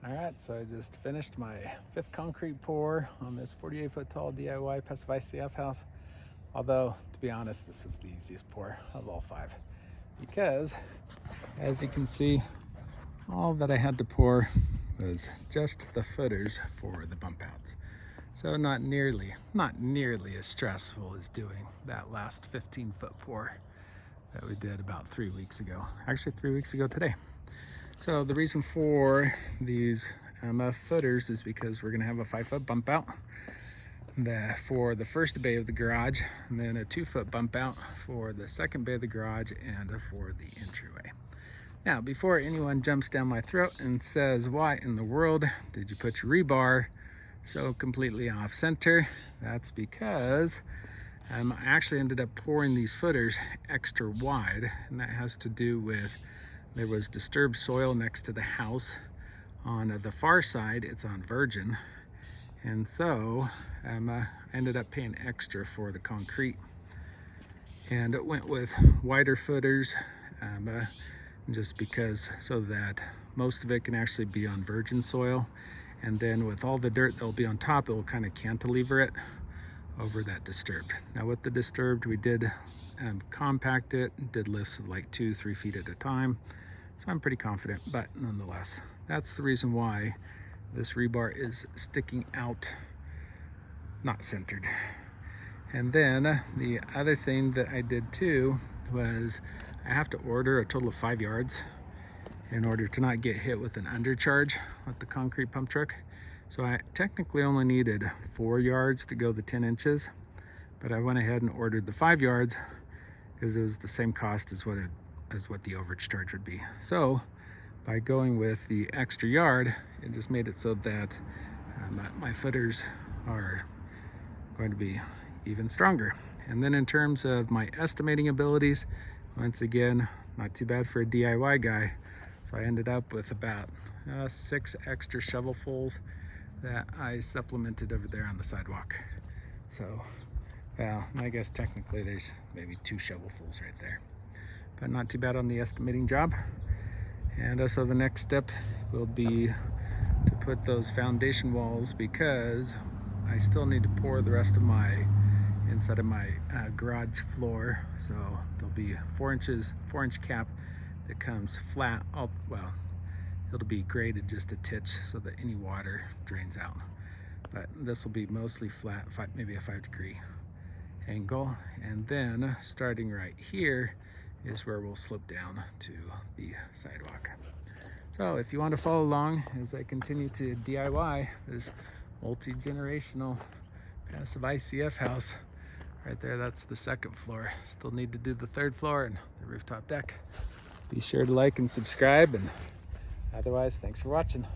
Alright, so I just finished my 5th concrete pour on this 48-foot tall DIY passive ICF house. Although, to be honest, this was the easiest pour of all 5. Because, as you can see, all that I had to pour was just the footers for the bump outs. So not nearly as stressful as doing that last 15-foot pour that we did about 3 weeks ago. Actually, 3 weeks ago today. So the reason for these footers is because we're gonna have a 5-foot bump out for the first bay of the garage, and then a 2-foot bump out for the second bay of the garage and for the entryway. Now, before anyone jumps down my throat and says, why in the world did you put your rebar so completely off center? That's because I actually ended up pouring these footers extra wide, and that has to do with there was disturbed soil next to the house. On the far side, it's on virgin, and so I ended up paying extra for the concrete, and it went with wider footers just because, so that most of it can actually be on virgin soil, and then with all the dirt that'll be on top, it will kind of cantilever it over that disturbed. Now with the disturbed, we did compact it, did lifts of like 2-3 feet at a time. So I'm pretty confident, but nonetheless, that's the reason why this rebar is sticking out, not centered. And then the other thing that I did too was I have to order a total of 5 yards in order to not get hit with an undercharge with the concrete pump truck. So I technically only needed 4 yards to go the 10 inches, but I went ahead and ordered the 5 yards because it was the same cost as what the overage charge would be. So by going with the extra yard, it just made it so that my footers are going to be even stronger. And then in terms of my estimating abilities, once again, not too bad for a DIY guy. So I ended up with about 6 extra shovelfuls that I supplemented over there on the sidewalk. So, well, I guess technically there's maybe 2 shovelfuls right there, but not too bad on the estimating job. And so the next step will be to put those foundation walls, because I still need to pour the rest of my inside of my garage floor. So there'll be a 4-inch cap that comes flat. Well, it'll be graded just a titch so that any water drains out. But this will be mostly flat, maybe a 5-degree angle. And then starting right here is where we'll slope down to the sidewalk. So if you want to follow along as I continue to DIY this multi-generational passive ICF house, right there, that's the 2nd floor. Still need to do the 3rd floor and the rooftop deck. Be sure to like and subscribe, and otherwise, thanks for watching.